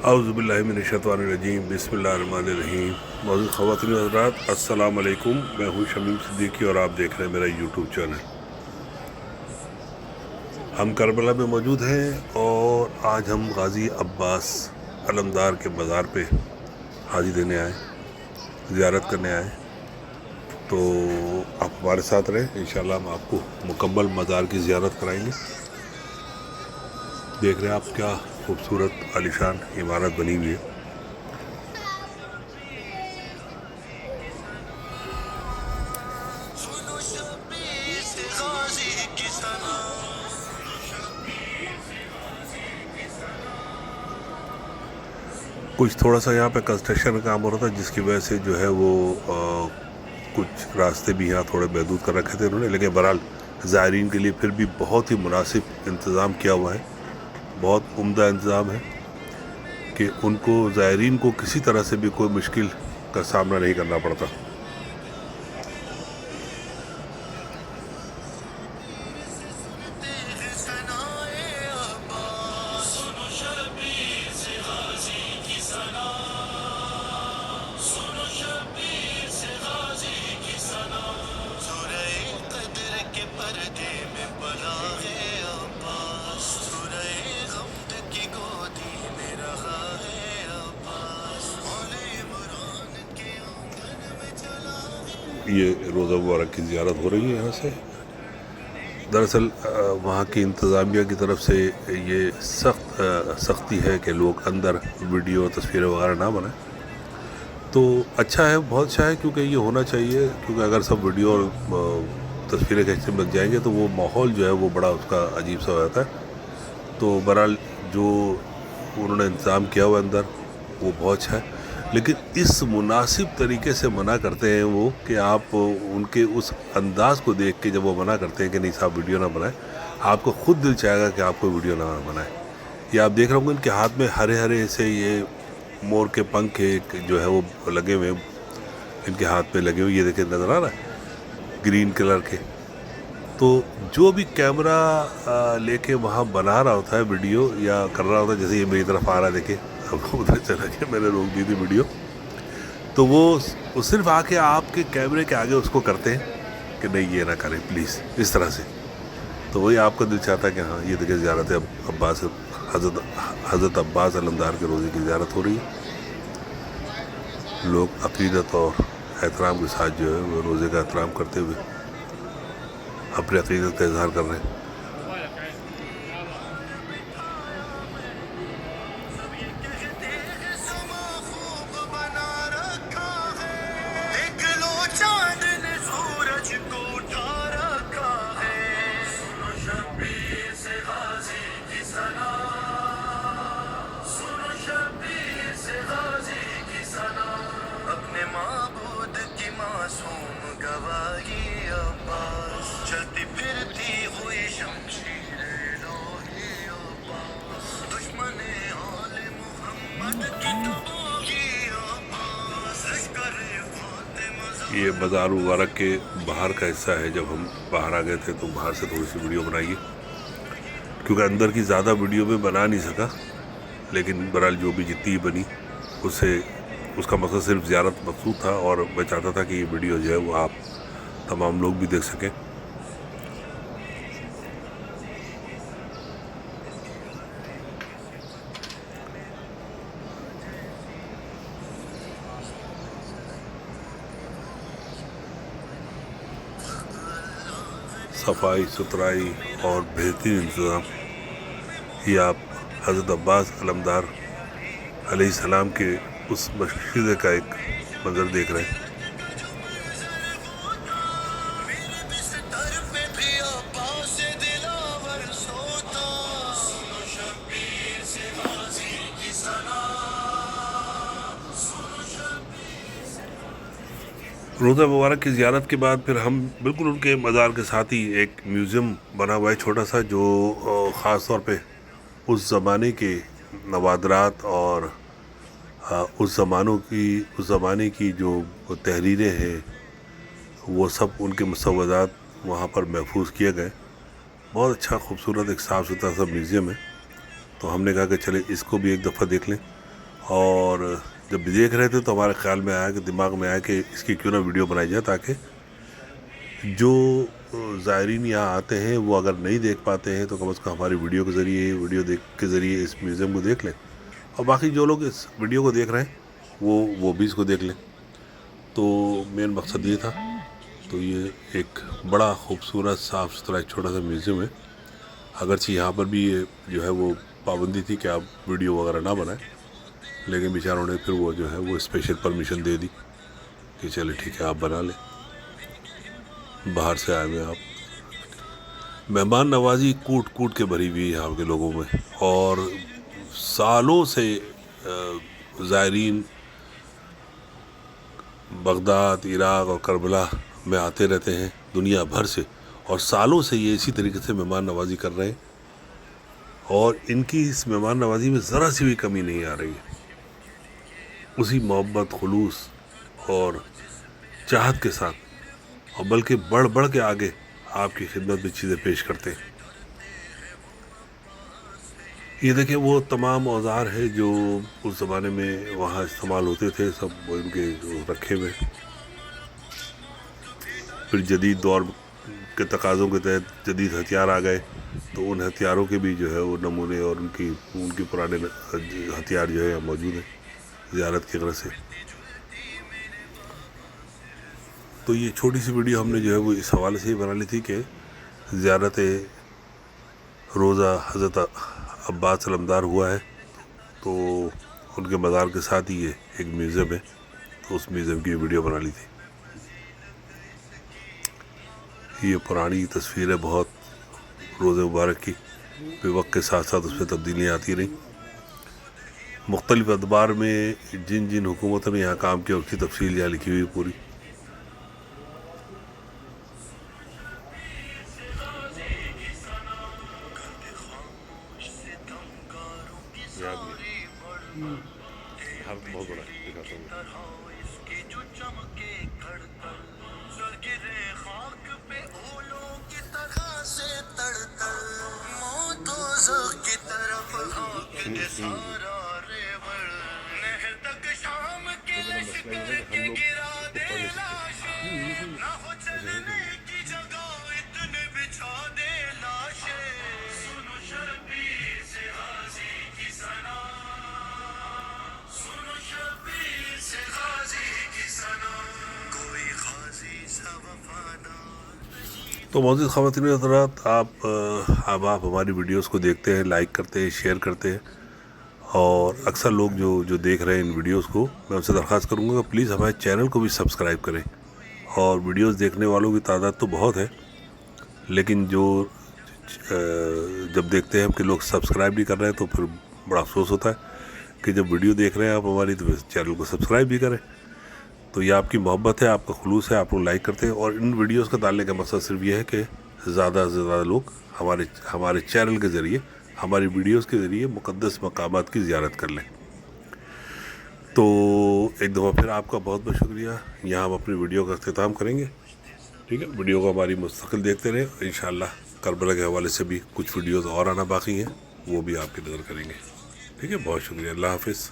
اعوذ باللہ من الشیطان الرجیم، بسم اللہ الرحمن الرحیم۔ معزز خواتین و حضرات، السلام علیکم۔ میں ہوں شمیم صدیقی اور آپ دیکھ رہے ہیں میرا یوٹیوب چینل۔ ہم کربلا میں موجود ہیں اور آج ہم غازی عباس علمدار کے مزار پہ حاضری دینے آئے، زیارت کرنے آئے، تو آپ ہمارے ساتھ رہیں۔ انشاءاللہ ہم آپ کو مکمل مزار کی زیارت کرائیں گے۔ دیکھ رہے ہیں آپ کیا خوبصورت عالیشان عمارت بنی ہوئی ہے۔ کچھ تھوڑا سا یہاں پہ کنسٹرکشن کا کام ہو رہا تھا، جس کی وجہ سے جو ہے وہ کچھ راستے بھی یہاں تھوڑے محدود کر رکھے تھے انہوں نے، لیکن بہرحال زائرین کے لیے پھر بھی بہت ہی مناسب انتظام کیا ہوا ہے، بہت عمدہ انتظام ہے کہ ان کو زائرین کو کسی طرح سے بھی کوئی مشکل کا سامنا نہیں کرنا پڑتا۔ یہ روضہ مبارک کی زیارت ہو رہی ہے یہاں سے۔ دراصل وہاں کی انتظامیہ کی طرف سے یہ سختی ہے کہ لوگ اندر ویڈیو تصویریں وغیرہ نہ بنائیں، تو اچھا ہے، بہت اچھا ہے، کیونکہ یہ ہونا چاہیے، کیونکہ اگر سب ویڈیو اور تصویریں کھینچنے میں لگ جائیں گے تو وہ ماحول جو ہے وہ بڑا اس کا عجیب سا ہو جاتا ہے۔ تو بہرحال جو انہوں نے انتظام کیا ہوا اندر وہ بہت اچھا ہے، لیکن اس مناسب طریقے سے منع کرتے ہیں وہ کہ آپ ان کے اس انداز کو دیکھ کے جب وہ منع کرتے ہیں کہ نہیں صاحب ویڈیو نہ بنائیں، آپ کو خود دل چاہے گا کہ آپ کو ویڈیو نہ بنائیں۔ یہ آپ دیکھ رہے ہوں گے ان کے ہاتھ میں ہرے ہرے سے یہ مور کے پنکھ جو ہے وہ لگے ہوئے، ان کے ہاتھ پہ لگے ہوئے، یہ دیکھیں نظر آ رہا ہے گرین کلر کے۔ تو جو بھی کیمرہ لے کے وہاں بنا رہا ہوتا ہے ویڈیو یا کر رہا ہوتا ہے، جیسے یہ میری طرف آ رہا ہے، دیکھیں اب ادھر چلا گیا، میں نے روک دی تھی ویڈیو، تو وہ صرف آ کے آپ کے کیمرے کے آگے اس کو کرتے ہیں کہ نہیں یہ نہ کریں پلیز، اس طرح سے۔ تو وہی آپ کا دل چاہتا ہے کہ ہاں یہ دیکھیں زیارت عباس حضرت عباس علمدار کے روزے کی زیارت ہو رہی ہے۔ لوگ عقیدت اور احترام کے ساتھ جو ہے وہ روزے کا احترام کرتے ہوئے اپنے عقیدت کا اظہار کر رہے ہیں۔ یہ مزار مبارک کے باہر کا حصہ ہے۔ جب ہم باہر آ گئے تھے تو باہر سے تھوڑی سی ویڈیو بنائیے، کیونکہ اندر کی زیادہ ویڈیو میں بنا نہیں سکا، لیکن بہرحال جو بھی جتنی بنی اس کا مقصد صرف زیارت مقصود تھا، اور میں چاہتا تھا کہ یہ ویڈیو جو ہے وہ آپ تمام لوگ بھی دیکھ سکیں۔ صفائی ستھرائی اور بہترین انتظام، یہ آپ حضرت عباس علمدار علیہ السلام کے اس مشغلے کا ایک منظر دیکھ رہے ہیں۔ روضہ مبارک کی زیارت کے بعد پھر ہم بالکل ان کے مزار کے ساتھ ہی ایک میوزیم بنا ہوا ہے چھوٹا سا، جو خاص طور پہ اس زمانے کے نوادرات اور اس زمانے کی جو تحریریں ہیں وہ سب ان کے مسودات وہاں پر محفوظ کیے گئے۔ بہت اچھا خوبصورت ایک صاف ستھرا سا میوزیم ہے، تو ہم نے کہا کہ چلے اس کو بھی ایک دفعہ دیکھ لیں۔ اور جب دیکھ رہے تھے تو ہمارے خیال میں آیا کہ دماغ میں آیا کہ اس کی کیوں نہ ویڈیو بنائی جائے، تاکہ جو زائرین یہاں آتے ہیں وہ اگر نہیں دیکھ پاتے ہیں تو کم از کم ہماری ویڈیو کے ذریعے اس میوزیم کو دیکھ لیں، اور باقی جو لوگ اس ویڈیو کو دیکھ رہے ہیں وہ بھی اس کو دیکھ لیں۔ تو مین مقصد یہ تھا۔ تو یہ ایک بڑا خوبصورت صاف ستھرا ایک چھوٹا سا میوزیم ہے، اگرچہ یہاں پر بھی یہ جو ہے وہ پابندی تھی کہ آپ ویڈیو وغیرہ نہ بنائیں، لیکن بیچاروں نے پھر وہ جو ہے وہ اسپیشل پرمیشن دے دی کہ چلے ٹھیک ہے آپ بنا لیں، باہر سے آئے ہوئے آپ۔ مہمان نوازی کوٹ کوٹ کے بھری ہوئی یہاں کے لوگوں میں، اور سالوں سے زائرین بغداد، عراق اور کربلا میں آتے رہتے ہیں دنیا بھر سے، اور سالوں سے یہ اسی طریقے سے مہمان نوازی کر رہے ہیں، اور ان کی اس مہمان نوازی میں ذرا سی بھی کمی نہیں آ رہی ہے۔ اسی محبت، خلوص اور چاہت کے ساتھ، اور بلکہ بڑھ بڑھ کے آگے آپ کی خدمت میں چیزیں پیش کرتے ہیں۔ یہ دیکھیں وہ تمام اوزار ہے جو اس زمانے میں وہاں استعمال ہوتے تھے، سب ان کے جو رکھے ہوئے۔ پھر جدید دور کے تقاضوں کے تحت جدید ہتھیار آ گئے، تو ان ہتھیاروں کے بھی جو ہے وہ نمونے اور ان کی پرانے ہتھیار جو ہے موجود ہیں زیارت کی غرض سے۔ تو یہ چھوٹی سی ویڈیو ہم نے جو ہے وہ اس حوالے سے ہی بنا لی تھی کہ زیارت روضہ حضرت عباس علمدار ہوا ہے، تو ان کے مزار کے ساتھ ہی یہ ایک میوزیم ہے، تو اس میوزیم کی ویڈیو بنا لی تھی۔ یہ پرانی تصویر ہے بہت روضہ مبارک کی، پھر وقت کے ساتھ ساتھ اس میں تبدیلیاں آتی رہیں۔ مختلف ادوار میں جن جن حکومتوں نے یہاں کام کیا اس کی تفصیل یہاں لکھی ہوئی پوری۔ بہت بڑا دکھاتا ہوں۔ تو معزز خواتین و حضرات، آپ ہماری ویڈیوز کو دیکھتے ہیں، لائک کرتے ہیں، شیئر کرتے ہیں، اور اکثر لوگ جو دیکھ رہے ہیں ان ویڈیوز کو، میں ان سے درخواست کروں گا کہ پلیز ہمارے چینل کو بھی سبسکرائب کریں۔ اور ویڈیوز دیکھنے والوں کی تعداد تو بہت ہے، لیکن جب دیکھتے ہیں کہ لوگ سبسکرائب نہیں کر رہے ہیں تو پھر بڑا افسوس ہوتا ہے کہ جب ویڈیو دیکھ رہے ہیں آپ ہماری تو چینل کو سبسکرائب بھی کریں۔ تو یہ آپ کی محبت ہے، آپ کا خلوص ہے، آپ لوگ لائک کرتے ہیں، اور ان ویڈیوز کا ڈالنے کا مقصد صرف یہ ہے کہ زیادہ سے زیادہ لوگ ہمارے چینل کے ذریعے، ہماری ویڈیوز کے ذریعے مقدس مقامات کی زیارت کر لیں۔ تو ایک دفعہ پھر آپ کا بہت بہت شکریہ۔ یہاں ہم اپنی ویڈیو کا اختتام کریں گے، ٹھیک ہے؟ ویڈیو کو ہماری مستقل دیکھتے رہیں، انشاءاللہ کربلا کے حوالے سے بھی کچھ ویڈیوز اور آنا باقی ہیں، وہ بھی آپ کی نظر کریں گے، ٹھیک ہے؟ بہت شکریہ، اللہ حافظ۔